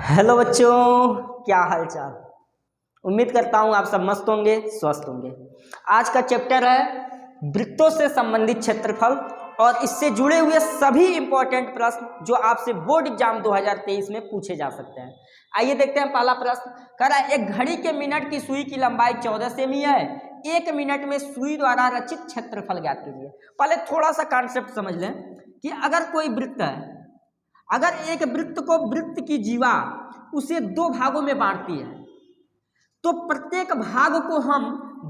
Hello बच्चों, क्या हाल चाल। उम्मीद करता हूँ आप सब मस्त होंगे, स्वस्थ होंगे। आज का चैप्टर है वृत्तों से संबंधित क्षेत्रफल और इससे जुड़े हुए सभी इंपॉर्टेंट प्रश्न जो आपसे बोर्ड एग्जाम 2023 में पूछे जा सकते हैं। आइए देखते हैं पहला प्रश्न। कह रहा है एक घड़ी के मिनट की सुई की लंबाई 14 सेमी है, 1 मिनट में सुई द्वारा रचित क्षेत्रफल ज्ञात कीजिए। पहले थोड़ा सा कॉन्सेप्ट समझ लें कि अगर कोई वृत्त है, अगर एक वृत्त को वृत्त की जीवा उसे 2 भागों में बांटती है तो प्रत्येक भाग को हम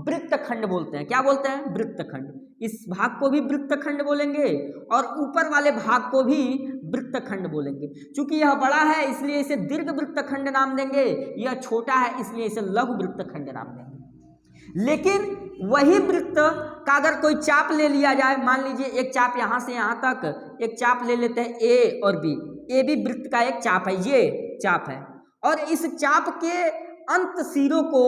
वृत्तखंड बोलते हैं। क्या बोलते हैं? वृत्तखंड। इस भाग को भी वृत्तखंड बोलेंगे और ऊपर वाले भाग को भी वृत्तखंड बोलेंगे। क्योंकि यह बड़ा है इसलिए इसे दीर्घ वृत्तखंड नाम देंगे, यह छोटा है इसलिए इसे लघु वृत्तखंड नाम देंगे। लेकिन वही वृत्त का अगर कोई चाप ले लिया जाए, मान लीजिए एक चाप यहां से यहां तक, एक चाप ले लेते हैं ए और बी। ए भी वृत्त का एक चाप है, ये चाप है, और इस चाप के अंत सिरों को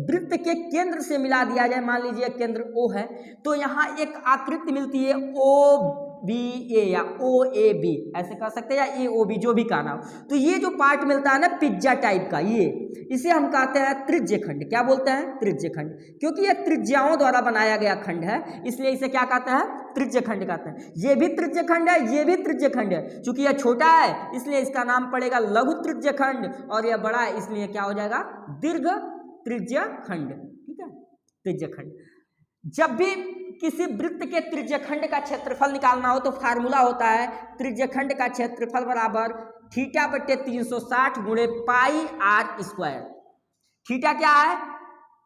वृत्त के केंद्र से मिला दिया जाए। मान लीजिए केंद्र O है तो यहाँ एक आकृति मिलती है OBA या OAB, ऐसे कह सकते हैं, या AOB, जो भी कहना हो। तो ये जो पार्ट मिलता है ना पिज्जा टाइप का, ये इसे हम कहते हैं त्रिज्यखंड। क्या बोलते हैं? त्रिज्यखंड। क्योंकि यह त्रिज्याओं द्वारा बनाया गया खंड है इसलिए इसे क्या कहते हैं? त्रिज्यखंड कहते हैं। ये भी त्रिज्यखंड है, ये भी त्रिज्यखंड है। चूंकि यह छोटा है इसलिए इसका नाम पड़ेगा लघु त्रिज्यखंड, और यह बड़ा है इसलिए क्या हो जाएगा? दीर्घ त्रिज्यखंड। ठीक है, त्रिज्यखंड। जब भी किसी वृत्त के त्रिज्यखंड का क्षेत्रफल निकालना हो तो फार्मूला होता है त्रिज्यखंड का क्षेत्रफल बराबर थीटा बटे 360 गुणे पाई आर स्क्वायर। थीटा क्या है?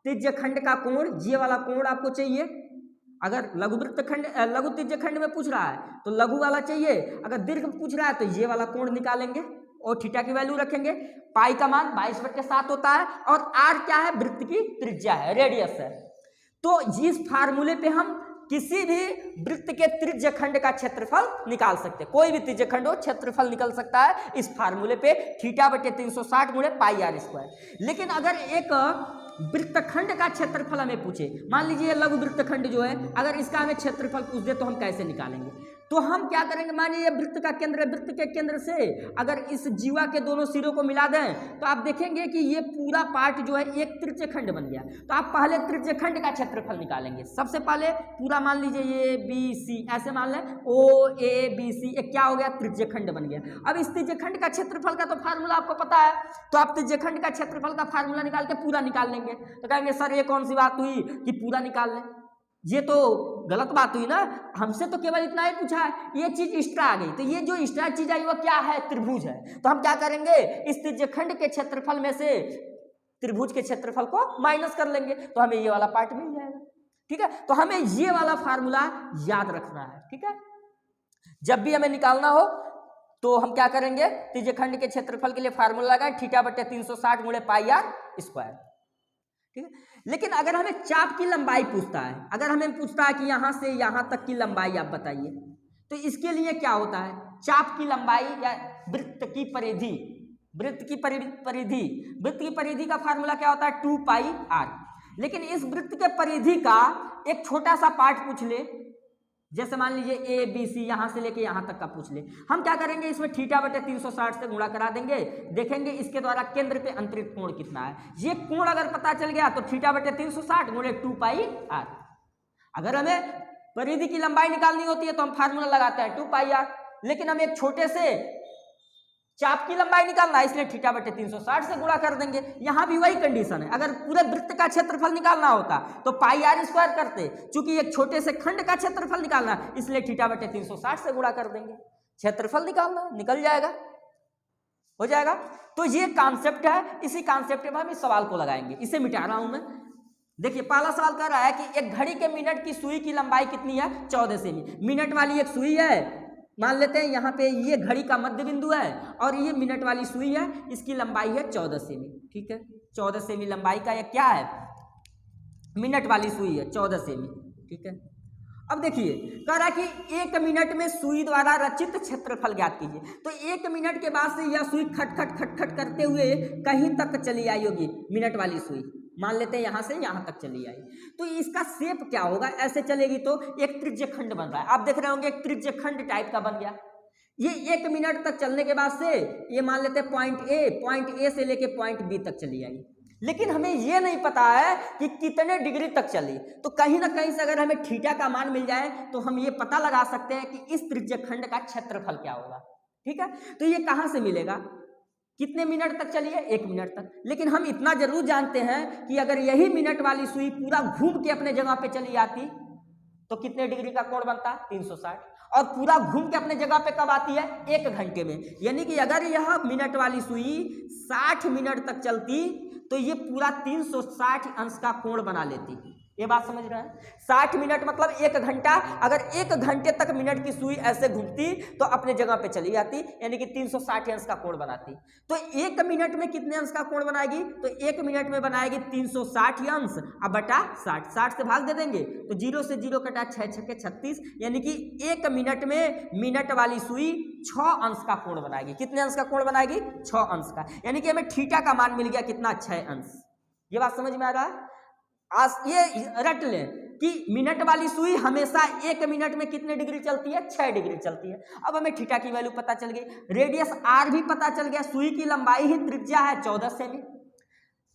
त्रिज्यखंड का कोण, ये वाला कोण आपको चाहिए। अगर लघु वृत्तखंड लघु त्रिज्यखंड में पूछ रहा है तो लघु वाला चाहिए, अगर दीर्घ पूछ रहा है तो ये वाला कोण निकालेंगे और थीटा की वैल्यू रखेंगे। पाई का मान 22/7 होता है और आर क्या है? वृत्त की त्रिज्या है, रेडियस है। तो जिस फार्मूले पे हम किसी भी वृत्त के त्रिज्यखंड का क्षेत्रफल निकाल सकते हैं, कोई भी त्रिज्यखंड हो क्षेत्रफल निकल सकता है इस फार्मूले पे थीटा बटे 360 गुणे पाई आर स्क्वायर। लेकिन अगर एक वृत्तखंड का क्षेत्रफल हमें पूछे, मान लीजिए लघु वृत्तखंड जो है, अगर इसका हमें क्षेत्रफल पूछ दे तो हम कैसे निकालेंगे? तो हम क्या करेंगे, मानिए वृत्त का केंद्र है, वृत्त के केंद्र से अगर इस जीवा के दोनों सिरों को मिला दें तो आप देखेंगे कि ये पूरा पार्ट जो है एक त्रिज्यखंड बन गया। तो आप पहले त्रिज्यखंड का क्षेत्रफल निकालेंगे। सबसे पहले पूरा मान लीजिए ये BC, ऐसे मान लें OABC, एक क्या हो गया? त्रिज्यखंड बन गया। अब इस त्रिज्यखंड का क्षेत्रफल का तो फार्मूला आपको पता है, तो आप त्रिज्यखंड का क्षेत्रफल का फार्मूला निकाल के पूरा निकाल लेंगे। तो कहेंगे सर ये कौन सी बात हुई कि पूरा निकाल लें, ये तो गलत बात हुई ना, हमसे तो केवल इतना ही पूछा है, ये चीज एक्स्ट्रा आ गई। तो ये जो एक्स्ट्रा चीज आई वो क्या है? त्रिभुज है। तो हम क्या करेंगे, इस त्रिज्यखंड के क्षेत्रफल में से त्रिभुज के क्षेत्रफल को माइनस कर लेंगे तो हमें ये वाला पार्ट मिल जाएगा। ठीक है, तो हमें ये वाला फार्मूला याद रखना है। ठीक है, जब भी हमें निकालना हो तो हम क्या करेंगे, त्रिज्यखंड के क्षेत्रफल के लिए फार्मूला लगाएं थीटा बटे 360 गुणे पाई आर स्क्वायर। ठीक है, लेकिन अगर हमें चाप की लंबाई पूछता है, अगर हमें पूछता है कि यहां से यहां तक की लंबाई आप बताइए, तो इसके लिए क्या होता है? चाप की लंबाई या वृत्त की परिधि, वृत्त की परिधि का फार्मूला क्या होता है? 2 पाई आर। लेकिन इस वृत्त के परिधि का एक छोटा सा पार्ट पूछ ले, जैसे मान लीजिए ABC, यहां से लेके यहां तक का पूछ ले, हम क्या करेंगे, इसमें थीटा बटे 360 से गुणा करा देंगे, देखेंगे इसके द्वारा केंद्र पे अंतरित कोण कितना है। ये कोण अगर पता चल गया तो थीटा बटे 360 गुणे 2 पाई आर। अगर हमें परिधि की लंबाई निकालनी होती है तो हम फार्मूला लगाते हैं 2 पाई आर, लेकिन हम एक छोटे से चाप की लंबाई निकालना है इसलिए थीटा बटे 360 से गुणा कर देंगे। यहां भी वही कंडीशन है, अगर पूरे वृत्त का क्षेत्रफल निकालना होता तो पाई आर स्क्वायर करते, चूंकि एक छोटे से खंड का क्षेत्रफल निकालना इसलिए थीटा बटे 360 से गुणा कर देंगे। क्षेत्रफल निकालना, निकल जाएगा, हो जाएगा। तो ये कॉन्सेप्ट है, इसी कॉन्सेप्ट में हम इस सवाल को लगाएंगे। इसे मिटा रहा हूं मैं। देखिए पहला सवाल कह रहा है कि एक घड़ी के मिनट की सुई की लंबाई कितनी है? 14 सेमी। मिनट वाली एक सुई है, मान लेते हैं यहाँ पे ये घड़ी का मध्य बिंदु है और ये मिनट वाली सुई है, इसकी लंबाई है 14 सेमी। ठीक है, 14 सेमी लंबाई का यह क्या है? मिनट वाली सुई है 14 सेमी। ठीक है, अब देखिए कह रहा है कि 1 मिनट में सुई द्वारा रचित क्षेत्रफल ज्ञात कीजिए। तो 1 मिनट के बाद से यह सुई खट खट खट खट करते हुए कहीं तक चली आई होगी, मिनट वाली सुई मान लेते हैं यहां से यहां तक चली आई। तो इसका शेप क्या होगा? ऐसे चलेगी तो एक त्रिज्यखंड बन रहा है, आप देख रहे होंगे एक त्रिज्यखंड टाइप का बन गया। ये 1 मिनट तक चलने के बाद से ये मान लेते हैं पॉइंट ए से लेके पॉइंट बी तक चली आई, लेकिन हमें ये नहीं पता है कि कितने डिग्री तक चली। तो कहीं ना कहीं से अगर हमें थीटा का मान मिल जाए तो हम ये पता लगा सकते हैं कि इस त्रिज्यखंड का क्षेत्रफल क्या होगा। ठीक है, तो ये कहाँ से मिलेगा, कितने मिनट तक चली है, 1 मिनट तक। लेकिन हम इतना जरूर जानते हैं कि अगर यही मिनट वाली सुई पूरा घूम के अपने जगह पे चली आती तो कितने डिग्री का कोण बनता, 360, और पूरा घूम के अपने जगह पे कब आती है, 1 घंटे में। यानी कि अगर यह मिनट वाली सुई 60 मिनट तक चलती तो ये पूरा 360 अंश का कोण बना लेती। ये बात समझ रहे हैं, 60 मिनट मतलब 1 घंटा। अगर 1 घंटे तक मिनट की सुई ऐसे घूमती तो अपने जगह पे चली जाती, यानी कि 360 अंश का कोण बनाती। तो 1 मिनट में कितने अंश का कोण बनाएगी, तो 1 मिनट में बनाएगी 360 अंश अब बटा 60, 60 से भाग दे देंगे तो 0 से 0 कटा 6 छक्के 36, यानी कि 1 मिनट में मिनट वाली सुई 6 अंश का कोण बनाएगी। कितने अंश का कोण बनाएगी, 6 अंश का, यानी कि हमें थीटा का मान मिल गया कितना, 6 अंश। ये बात समझ में आ रहा है। आज ये रट लें कि मिनट वाली सुई हमेशा 1 मिनट में कितने डिग्री चलती है, 6 डिग्री चलती है। अब हमें थीटा की वैल्यू पता चल गई, रेडियस आर भी पता चल गया, सुई की लंबाई ही त्रिज्या है 14 सेमी।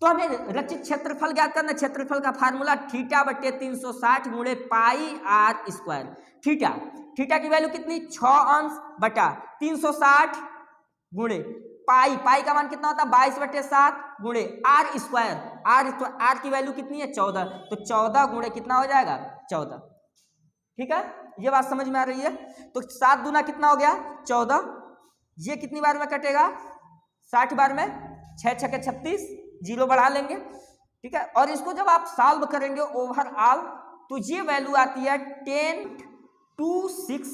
तो हमें रचित क्षेत्रफल ज्ञात करना, क्षेत्रफल का फार्मूला थीटा बटे 360 गुणे पाई आर स्क्वायर। थीटा की वैल्यू कितनी, 6 अंश बटा 360 गुणे पाई का मान कितना होता है, 22/7 गुणे आर स्क्वायर, आर की वैल्यू कितनी है, 14, तो 14 गुणे कितना हो जाएगा, 14। ठीक है, ये बात समझ में आ रही है। तो 7 दूना कितना हो गया, 14, ये कितनी बार में कटेगा, 60 बार में, 6 छक्के 36, 0 बढ़ा लेंगे। ठीक है, और इसको जब आप सॉल्व करेंगे ओवरऑल तो ये वैल्यू आती है 10⁶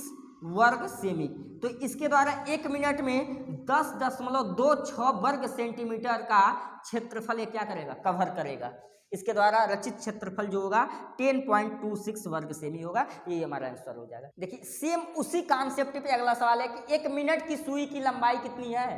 वर्ग सेमी। तो इसके द्वारा 1 मिनट में 10.26 वर्ग सेंटीमीटर का क्षेत्रफल ये क्या करेगा, कवर करेगा। इसके द्वारा रचित क्षेत्रफल जो होगा 10.26 वर्ग सेमी होगा। ये हमारा आंसर हो जाएगा। देखिए सेम उसी कॉन्सेप्ट पे अगला सवाल है कि 1 मिनट की सुई की लंबाई कितनी है,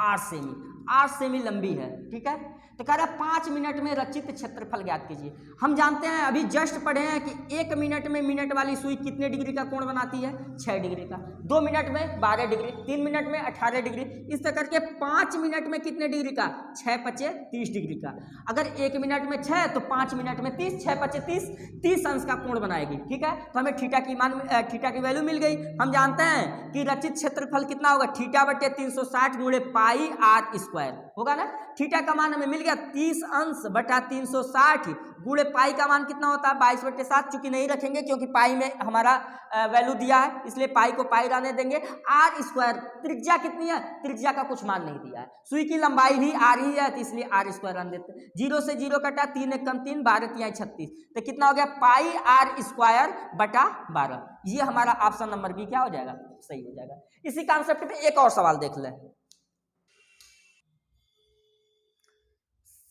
8 सेमी, 8 सेमी लंबी है। ठीक है, तो कह रहा है 5 मिनट में रचित क्षेत्रफल ज्ञात कीजिए। हम जानते हैं, अभी जस्ट पढ़े हैं कि 1 मिनट में मिनट वाली सुई कितने डिग्री का कोण बनाती है, 6 डिग्री का, 2 मिनट में 12 डिग्री, 3 मिनट में 18 डिग्री, इस तरह करके 5 मिनट में कितने डिग्री का, 6×5 30 डिग्री का। अगर 1 मिनट में 6 तो 5 मिनट में 30, 6×5 30 अंश का कोण बनाएगी। ठीक है, तो हमें थीटा की वैल्यू मिल गई। हम जानते हैं कि रचित क्षेत्रफल कितना होगा, थीटा बटे 360 गुणे पाई आर स्क्वायर होगा ना। थीटा का मान हमें मिल गया 30 अंश बटा 360 गुणे पाई का मान कितना होता है, 22/7, चूंकि नहीं रखेंगे क्योंकि पाई में हमारा वैल्यू दिया है, इसलिए पाई को पाई रहने देंगे। आर स्क्वायर, त्रिज्या कितनी है, त्रिज्या का कुछ मान नहीं दिया है, सुई की लंबाई भी आर ही है, तो इसलिए आर स्क्वायर रहने देते हैं। 0 से 0 कटा, 3 × 3 12 × 36, तो कितना हो गया, पाई आर स्क्वायर बटा 12। ये हमारा ऑप्शन नंबर बी क्या हो जाएगा, सही हो जाएगा। इसी कॉन्सेप्ट पे एक और सवाल देख लें,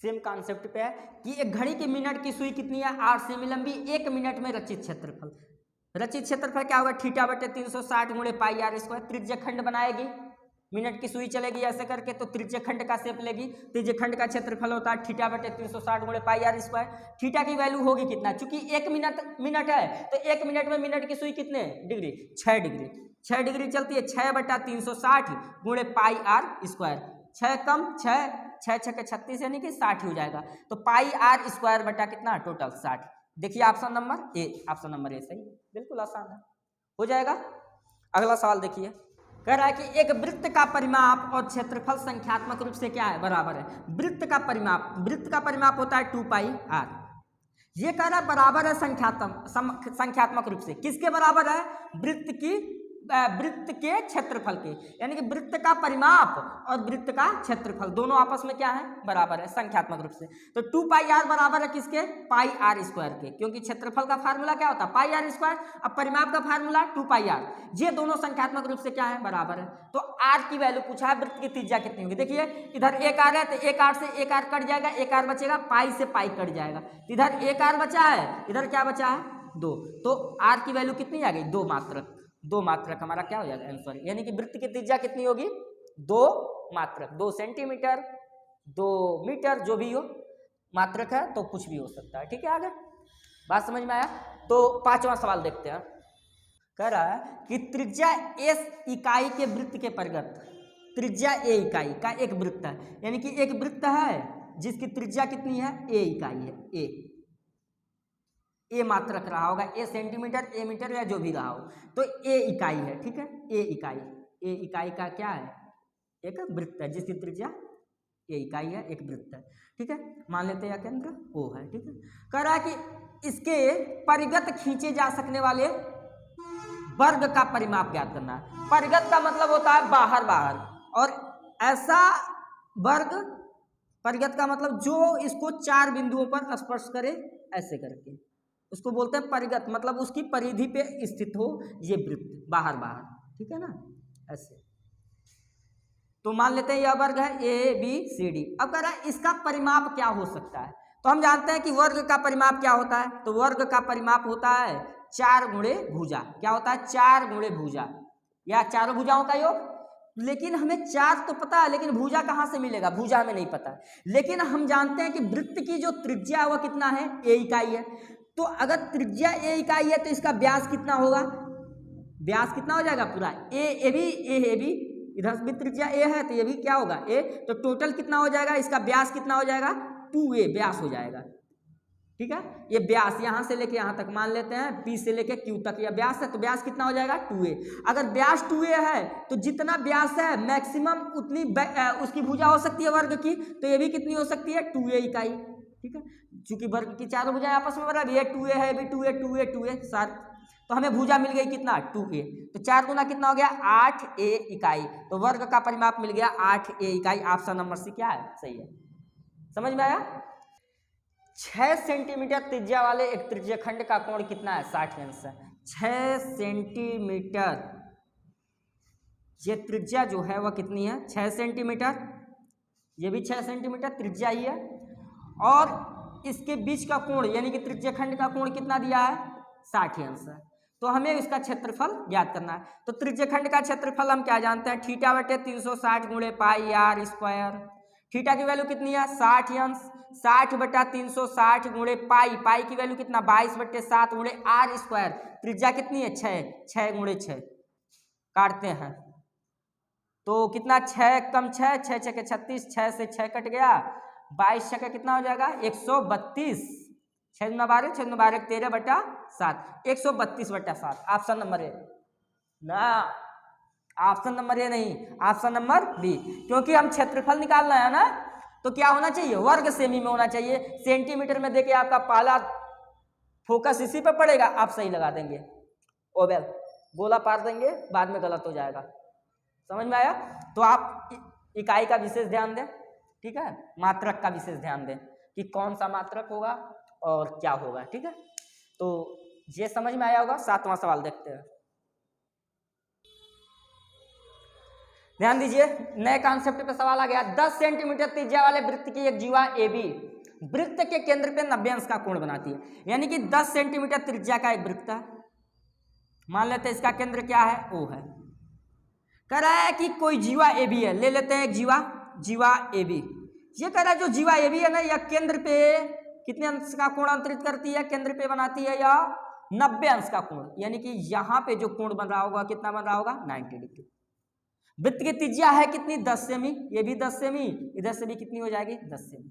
सेम कॉन्सेप्ट पे है कि एक घड़ी की मिनट की सुई कितनी है, 8 सेमी लंबी, 1 मिनट में रचित क्षेत्रफल। रचित क्षेत्रफल क्या होगा, थीटा बटे 360 गुणे पाई आर स्क्वायर। त्रिज्यखंड बनाएगी, मिनट की सुई चलेगी ऐसे करके तो त्रिज्यखंड का शेप लेगी। त्रिज्यखंड का क्षेत्रफल होता है थीटा बटे 360 गुणे पाई आर स्क्वायर। थीटा की वैल्यू होगी कितना, चूंकि 1 मिनट है तो 1 मिनट में मिनट की सुई कितने डिग्री, 6 डिग्री, 6 डिग्री चलती है। 6/360 गुणे पाई आर स्क्वायर, 6 कम 6, 6 छक्के 36 यानी कि 60 हो जाएगा। तो पाई आर स्क्वायर बटा कितना, टोटल 60। देखिए option number A, option number A सही, बिल्कुल आसान है, हो जाएगा। अगला सवाल देखिए, कह रहा है कि एक वृत्त का परिमाप और क्षेत्रफल संख्यात्मक रूप से क्या है, बराबर है। वृत्त का परिमाप होता है 2πr। ये कह रहा है बराबर है संख्यात्मक रूप से, किसके बराबर है, वृत्त के क्षेत्रफल के, यानी कि वृत्त का परिमाप और वृत्त का क्षेत्रफल दोनों आपस में क्या है, बराबर है संख्यात्मक रूप से। तो 2πr बराबर है किसके, पाई आर स्क्वायर के, क्योंकि क्षेत्रफल का फार्मूला क्या होता है, पाई आर स्क्वायर, अब परिमाप का फार्मूला 2πr। ये दोनों संख्यात्मक रूप से क्या है, बराबर है। तो आर की वैल्यू पूछा है, वृत्त की त्रिज्या कितनी होगी। देखिए इधर 1 आर है तो 1 आर से 1 आर कट जाएगा, 1 आर बचेगा, पाई से पाई कट जाएगा, इधर 1 आर बचा है, इधर क्या बचा है, 2। तो आर की वैल्यू कितनी आ गई, 2 मात्रक। 2 मात्रक हमारा क्या हो जाएगा आंसर, यानी कि वृत्त की त्रिज्या कितनी होगी, 2 मात्रक, 2 सेंटीमीटर, 2 मीटर, जो भी हो मात्रक है तो कुछ भी हो सकता है। ठीक है, आगे बात समझ में आया। तो 5वां सवाल देखते हैं, कह रहा है कि त्रिज्या एस इकाई के वृत्त के परिगत त्रिज्या ए इकाई का एक वृत्त है, यानी कि एक वृत्त है जिसकी त्रिज्या कितनी है, ए इकाई है, ए मात्रक रहा होगा, ए सेंटीमीटर, ए मीटर या जो भी रहा हो, तो ए इकाई है, ठीक है। ए इकाई का क्या है, एक वृत्त है जिसकी त्रिज्या ए इकाई है, एक वृत्त है, ठीक है। मान लेते हैं केंद्र ओ है, ठीक है। कह रहा है कि इसके परिगत खींचे जा सकने वाले वर्ग का परिमाप ज्ञात करना है। परिगत का मतलब होता है बाहर, और ऐसा वर्ग, परिगत का मतलब जो इसको 4 बिंदुओं पर स्पर्श करे ऐसे करके, उसको बोलते हैं परिगत, मतलब उसकी परिधि पे स्थित हो ये वृत्त बाहर, ठीक है ना, ऐसे। तो मान लेते हैं यह वर्ग है ए बी सी डी। अब कह रहा है इसका परिमाप क्या हो सकता है, तो हम जानते हैं कि वर्ग का परिमाप क्या होता है, तो वर्ग का परिमाप होता है 4 गुणे भुजा। क्या होता है, 4 गुणे भुजा या चारों भुजाओं का योग। लेकिन हमें 4 तो पता है, लेकिन भुजा कहाँ से मिलेगा, भुजा हमें नहीं पता। लेकिन हम जानते हैं कि वृत्त की जो त्रिज्या है वह कितना है, ए इकाई है। तो अगर त्रिज्या ए इकाई है तो इसका व्यास कितना होगा, व्यास कितना हो जाएगा पूरा, ए बी, इधर भी त्रिज्या ए है तो ये भी क्या होगा ए, तो टोटल कितना हो जाएगा, इसका व्यास कितना हो जाएगा, 2a व्यास हो जाएगा, ठीक है। ये व्यास यहाँ से लेके यहाँ तक मान लेते हैं, P से लेके Q तक यह व्यास है, तो व्यास कितना हो जाएगा 2a। अगर व्यास 2a है तो जितना व्यास है मैक्सिमम उतनी उसकी भुजा हो सकती है वर्ग की, तो ये भी कितनी हो सकती है 2a इकाई, ठीक है। चूंकि वर्ग की चारों भुजाएं आपस में बराबर, ये 2a है, भी 2a 7, तो हमें भुजा मिल गई कितना 2a, तो 4 गुना कितना हो गया 8a इकाई, तो वर्ग का परिमाप मिल गया 8a इकाई। ऑप्शन नंबर सी क्या है, सही है। समझ में आया। 6 सेंटीमीटर त्रिज्या वाले एक त्रिज्य खंड का कोण कितना है, 60 अंश है। 6 सेंटीमीटर ये त्रिज्या जो है वह कितनी है, 6 सेंटीमीटर, ये भी 6 सेंटीमीटर त्रिज्या ही है, और इसके बीच का कोण यानी कि त्रिज्य खंड का कोण कितना दिया है, 60 अंश है। तो हमें इसका क्षेत्रफल ज्ञात करना है। तो त्रिज्य खंड का क्षेत्रफल हम क्या जानते हैं, थीटा बटे 360 गुणे पाई आर स्क्वायर। थीटा की वैल्यू कितनी है 60 अंश, 60 बटा 360 गुणे पाई की वैल्यू कितना 22 बटे 7 गुणे आर स्क्वायर। त्रिज्या कितनी है 6 गुणे 6 काटते हैं तो कितना 6 कम 6 6 के 36, 6 से 6 कट गया, 22 6 का कितना हो जाएगा 132, 6 गुना 12, 6 गुना 12 13 बटा 7, 132 बटा 7। ऑप्शन नंबर ए ना, ऑप्शन नंबर ए नहीं, ऑप्शन नंबर बी, क्योंकि हम क्षेत्रफल निकालना है ना, तो क्या होना चाहिए वर्ग सेमी में होना चाहिए। सेंटीमीटर में देखिए आपका पहला फोकस इसी पे पड़ेगा, आप सही लगा देंगे, ओवेल गोला पार देंगे, बाद में गलत हो जाएगा। समझ में आया। तो आप इकाई का विशेष ध्यान दें, ठीक है, मात्रक का विशेष ध्यान दें कि कौन सा मात्रक होगा और क्या होगा, ठीक है। तो ये समझ में आया होगा। 7वां सवाल देखते हैं, ध्यान दीजिए, नए कॉन्सेप्ट पे सवाल आ गया। 10 सेंटीमीटर त्रिज्या वाले वृत्त की एक जीवा ए बी वृत्त के केंद्र पे 90 अंश का कोण बनाती है, यानी कि 10 सेंटीमीटर त्रिज्या का एक वृत्त है, मान लेते हैं इसका केंद्र क्या है ओ है। कह रहा है कि कोई जीवा ए बी है, ले लेते हैं एक जीवा ए बी। ये कह रहा है जो जीवा ए बी है ना, यह केंद्र पे कितने अंश का कोण अंतरित करती है, केंद्र पे बनाती है या 90 अंश का कोण, यानी कि यहाँ पे जो कोण बन रहा होगा कितना बन रहा होगा 90 डिग्री। वृत्त की त्रिज्या है कितनी 10 सेमी, ये भी 10 सेमी, इधर से भी कितनी हो जाएगी 10 सेमी।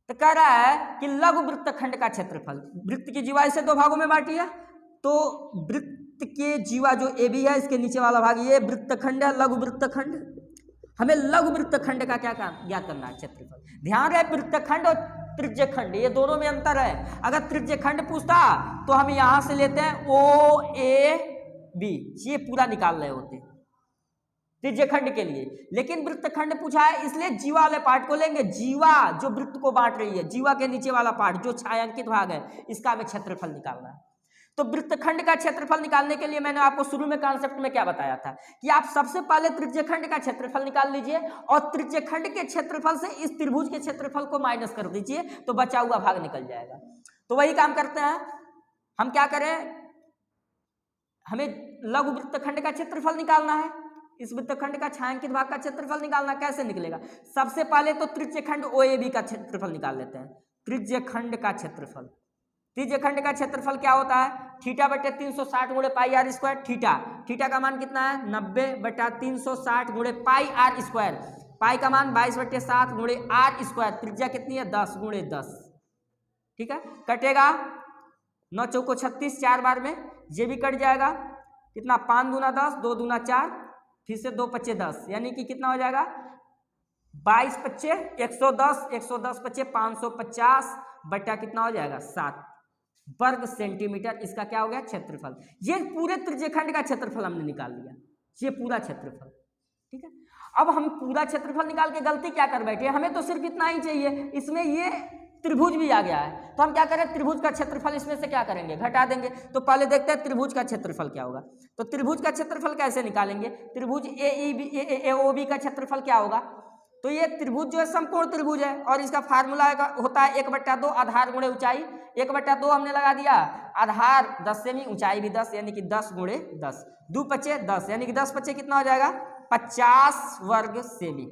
तो कह रहा है कि लघु वृत्तखंड का क्षेत्रफल, वृत्त की जीवा इसे 2 भागों में बांटी है, तो वृत्त के जीवा जो ए बी है इसके नीचे वाला भाग ये वृत्तखंड है, लघु वृत्तखंड। हमें लघु वृत्तखंड का क्या ज्ञात करना है, क्षेत्रफल। ध्यान रहे वृत्तखंड और त्रिज्यखंड ये दोनों में अंतर है। अगर त्रिज्यखंड पूछता तो हम यहां से लेते हैं ओ ए बी, ये पूरा निकाल रहे होते त्रिज्यखंड के लिए, लेकिन वृत्तखंड पूछा है इसलिए जीवा वाले पार्ट को लेंगे। जीवा जो वृत्त को बांट रही है, जीवा के नीचे वाला पार्ट जो छायांकित भाग है, इसका हमें क्षेत्रफल निकालना है। तो वृत्तखंड का क्षेत्रफल निकालने के लिए मैंने आपको शुरू में कॉन्सेप्ट में क्या बताया था कि आप सबसे पहले त्रिज्यखंड का क्षेत्रफल निकाल लीजिए और त्रिज्यखंड के क्षेत्रफल से इस त्रिभुज के क्षेत्रफल को माइनस कर दीजिए, तो बचा हुआ भाग निकल जाएगा। तो वही काम करते हैं हम, क्या करें, हमें लघु वृत्तखंड का क्षेत्रफल निकालना है, इस वृत्तखंड का छायांकित भाग का क्षेत्रफल निकालना। कैसे निकलेगा, सबसे पहले तो त्रिज्यखंड ओ ए बी का क्षेत्रफल निकाल लेते हैं। त्रिज्यखंड का क्षेत्रफल त्रिज्यखंड का क्षेत्रफल क्या होता है? थीटा बटे 360 गुणे पाई आर स्क्वायर। थीटा का मान कितना है? 90/360 गुणे पाई आर स्क्वायर। पाई का मान 22/7 गुणे आर स्क्वायर। त्रिज्या कितनी है? 10 गुणे 10। ठीक है, कटेगा 9 चौको 36, 4 बार में ये भी कट जाएगा। कितना? 5 दूना 10, 2 दूना 4, फिर से 2 पच्चे 10, यानी कि कितना हो जाएगा? 22 पच्चे 110, 110 पच्चे 550 बटा कितना हो जाएगा? 7 वर्ग सेंटीमीटर। इसका क्या हो गया? क्षेत्रफल। ये पूरे त्रिज्यखंड का क्षेत्रफल हमने निकाल लिया, ये पूरा क्षेत्रफल। ठीक है, अब हम पूरा क्षेत्रफल निकाल के गलती क्या कर बैठे? हमें तो सिर्फ इतना ही चाहिए, इसमें ये त्रिभुज भी आ गया है, तो हम क्या करें? त्रिभुज का क्षेत्रफल इसमें से क्या करेंगे? घटा देंगे। तो पहले देखते हैं त्रिभुज का क्षेत्रफल क्या होगा। तो त्रिभुज का क्षेत्रफल कैसे निकालेंगे? त्रिभुज AOB का क्षेत्रफल क्या होगा? तो ये त्रिभुज जो है समकोण त्रिभुज है, और इसका फार्मूला होता है 1/2 आधार गुणे ऊंचाई। 1/2 हमने लगा दिया, आधार 10 सेमी, ऊंचाई भी 10, यानी कि 10 गुणे 10, 2 पच्चे 10, यानी कि 10 पच्चे कितना हो जाएगा? 50 वर्ग सेमी।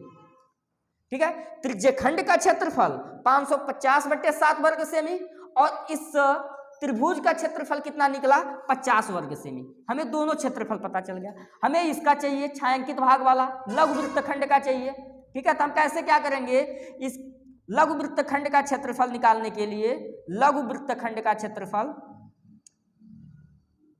ठीक है, त्रिज्यखंड का क्षेत्रफल 550/7 वर्ग सेमी, और इस त्रिभुज का क्षेत्रफल कितना निकला? 50 वर्ग सेमी। हमें दोनों क्षेत्रफल पता चल गया। हमें इसका चाहिए छायांकित भाग वाला, लघु वृत्तखंड का चाहिए। ठीक है, तो हम कैसे क्या करेंगे? इस लघु वृत्तखंड का क्षेत्रफल निकालने के लिए, लघु वृत्तखंड का क्षेत्रफल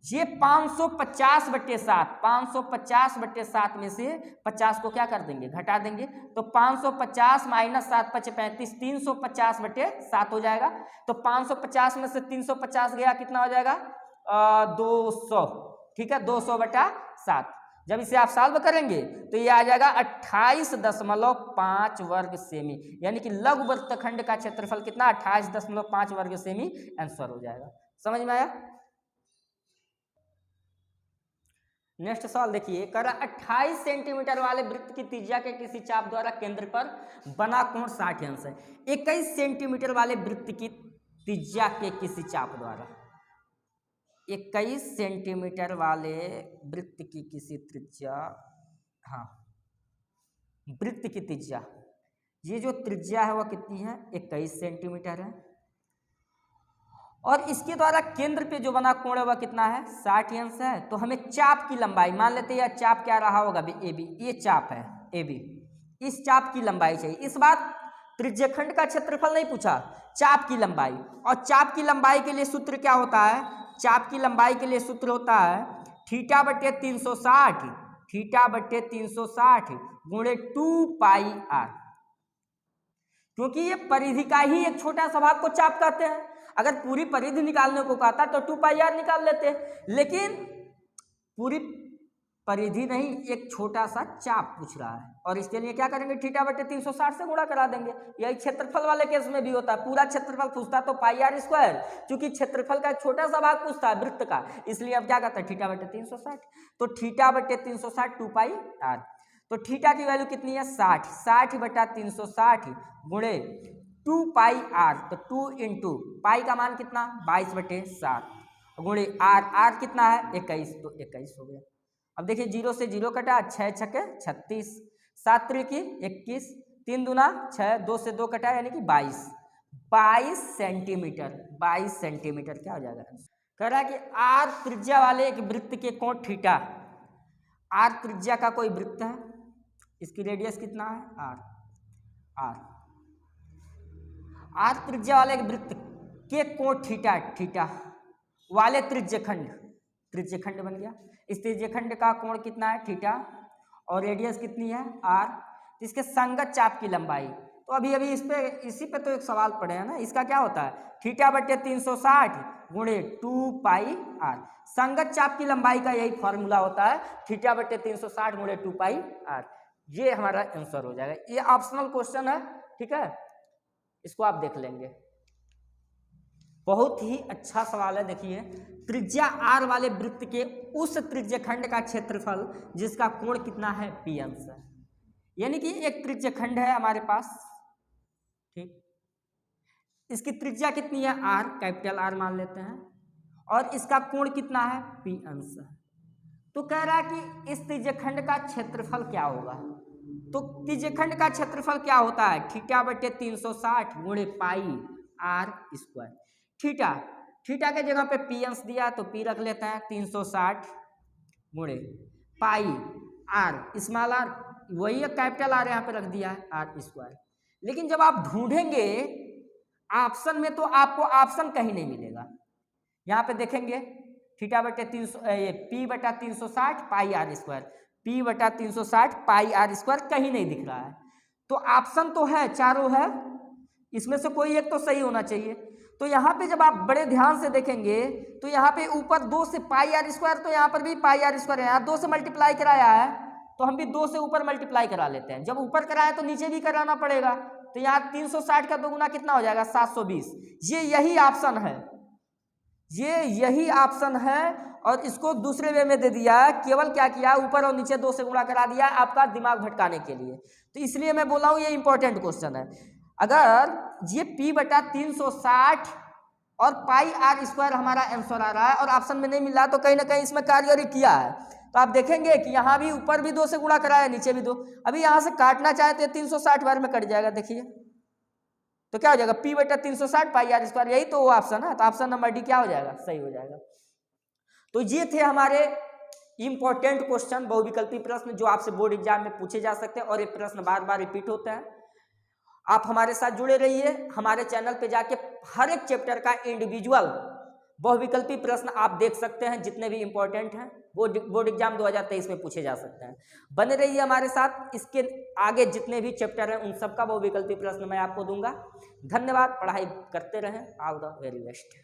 ये 550/7, 550/7 में से 50 को क्या कर देंगे? घटा देंगे। तो 550 माइनस 7 5 35, 350/7 हो जाएगा। तो 550 में से 350 गया, कितना हो जाएगा? 200। ठीक है, 200/7। जब इसे आप सॉल्व करेंगे तो ये आ जाएगा 28.5 वर्ग सेमी, यानी कि लघु वृत्तखंड का क्षेत्रफल कितना? 28.5 वर्ग सेमी आंसर हो जाएगा। समझ में आया? नेक्स्ट सवाल देखिए, कह रहा 28 सेंटीमीटर वाले वृत्त की त्रिज्या के किसी चाप द्वारा केंद्र पर बना कोण 60 अंश है। 21 सेंटीमीटर वाले वृत्त की त्रिज्या के किसी चाप द्वारा, 21 सेंटीमीटर वाले वृत्त की किसी त्रिज्या, हाँ वृत्त की त्रिज्या, ये जो त्रिज्या है वह कितनी है? 21 सेंटीमीटर है, और इसके द्वारा केंद्र पे जो बना कोण है वह कितना है? 60 अंश है। तो हमें चाप की लंबाई, मान लेते हैं यह चाप क्या रहा होगा? AB, ये चाप है AB, इस चाप की लंबाई चाहिए। इस बार त्रिज्यखंड का क्षेत्रफल नहीं पूछा, चाप की लंबाई। और चाप की लंबाई के लिए सूत्र क्या होता है? चाप की लंबाई के लिए सूत्र होता है θ/360, θ/360 गुणे 2πr, क्योंकि ये परिधि का ही एक छोटा सा भाग को चाप कहते हैं। अगर पूरी परिधि निकालने को कहता तो 2πr निकाल लेते, लेकिन पूरी परिधि नहीं, एक छोटा सा चाप पूछ रहा है, और इसके लिए क्या करेंगे? θ/360 से गुणा करा देंगे। यही क्षेत्रफल वाले केस में भी होता है, पूरा क्षेत्रफल पूछता तो πr², क्योंकि क्षेत्रफल का एक छोटा सा भाग पूछता है वृत्त का, इसलिए अब क्या कहता है? θ/360। तो θ/360 2πr, तो थीटा की वैल्यू कितनी है? 60, 60/360 गुणे 2πr, तो 2 इंटू पाई का मान कितना? 22/7 गुणे r कितना है? 21, तो 21 हो गया। अब देखिए 0 से 0 कटा, 6 छक्के 36, 7 त्रिकी 21, 3 दूना 6, 2 से 2 कटा, यानी कि 22 सेंटीमीटर। 22 सेंटीमीटर क्या हो जाएगा? कह रहा है कि r त्रिज्या वाले एक वृत्त के कोण थीटा, r त्रिज्या का कोई वृत्त है, इसकी रेडियस कितना है? r त्रिज्या वाले एक वृत्त के कोण थीटा वाले त्रिज्यखंड बन गया। इस त्रिज्यखंड का कोण कितना है? थीटा, और रेडियस कितनी है? r। तो इसके संगत चाप की लंबाई, तो अभी इसी पे तो एक सवाल पड़े हैं ना, इसका क्या होता है? θ/360 गुणे 2πr। संगत चाप की लंबाई का यही फॉर्मूला होता है, θ/360 गुणे 2πr। ये हमारा आंसर हो जाएगा। ये ऑप्शनल क्वेश्चन है, ठीक है, इसको आप देख लेंगे। बहुत ही अच्छा सवाल है। देखिए, त्रिज्या r वाले वृत्त के उस त्रिज्यखंड का क्षेत्रफल जिसका कोण कितना है? p अंश है। यानी कि एक त्रिज्यखंड है हमारे पास, ठीक, इसकी त्रिज्या कितनी है? r, कैपिटल R मान लेते हैं, और इसका कोण कितना है? p अंश है। तो कह रहा है कि इस त्रिज्यखंड का क्षेत्रफल क्या होगा? तो त्रिज्यखंड का क्षेत्रफल क्या होता है? θ/360 गुणे πr²। थीटा थीटा के जगह पे पी अंश दिया तो पी रख लेते हैं 360 गुणे पाई आर स्मॉल आर, वही है कैपिटल आर यहाँ पे रख दिया है आर स्क्वायर। लेकिन जब आप ढूंढेंगे ऑप्शन में तो आपको ऑप्शन कहीं नहीं मिलेगा। यहाँ पे देखेंगे थीटा बटे 300 पी बटा 360 पाई आर स्क्वायर, पी बटा 360 पाई आर स्क्वायर कहीं नहीं दिख रहा है। तो ऑप्शन तो है, चारों है, इसमें से कोई एक तो सही होना चाहिए। तो यहाँ पे जब आप बड़े ध्यान से देखेंगे तो यहाँ पे ऊपर 2 से पाई आर स्क्वायर, तो यहाँ पर भी पाई आर स्क्वायर है, यहाँ 2 से मल्टीप्लाई कराया है तो हम भी 2 से ऊपर मल्टीप्लाई करा लेते हैं। जब ऊपर कराए तो नीचे भी कराना पड़ेगा, तो यहाँ 360 का दोगुना कितना हो जाएगा 720। ये यही ऑप्शन है, ये यही ऑप्शन है। और इसको दूसरे वे में दे दिया, केवल क्या किया ऊपर और नीचे 2 से गुणा करा दिया आपका दिमाग भटकाने के लिए। तो इसलिए मैं बोला हूँ ये इंपॉर्टेंट क्वेश्चन है। अगर ये p बटा 360 और पाई आर स्क्वायर हमारा आंसर आ रहा है और ऑप्शन में नहीं मिल रहा, तो कहीं ना कहीं इसमें कार्य किया है। तो आप देखेंगे कि यहाँ भी ऊपर भी 2 से गुणा कराया, नीचे भी 2। अभी यहाँ से काटना चाहे तो 360 बार में कट जाएगा, देखिए तो क्या हो जाएगा p बटा 360 पाई आर स्क्वायर, यही तो वो ऑप्शन है। तो ऑप्शन नंबर डी क्या हो जाएगा, सही हो जाएगा। तो ये थे हमारे इंपॉर्टेंट क्वेश्चन, बहुविकल्पी प्रश्न जो आपसे बोर्ड एग्जाम में पूछे जा सकते हैं और ये प्रश्न बार बार रिपीट होते हैं। आप हमारे साथ जुड़े रहिए, हमारे चैनल पे जाके हर एक चैप्टर का इंडिविजुअल बहुविकल्पी प्रश्न आप देख सकते हैं, जितने भी इंपॉर्टेंट हैं वो बोर्ड एग्जाम 2023 में पूछे जा सकते हैं। बने रहिए हमारे साथ, इसके आगे जितने भी चैप्टर हैं उन सबका बहुविकल्पी प्रश्न मैं आपको दूंगा। धन्यवाद, पढ़ाई करते रहें, ऑल द वेरी बेस्ट।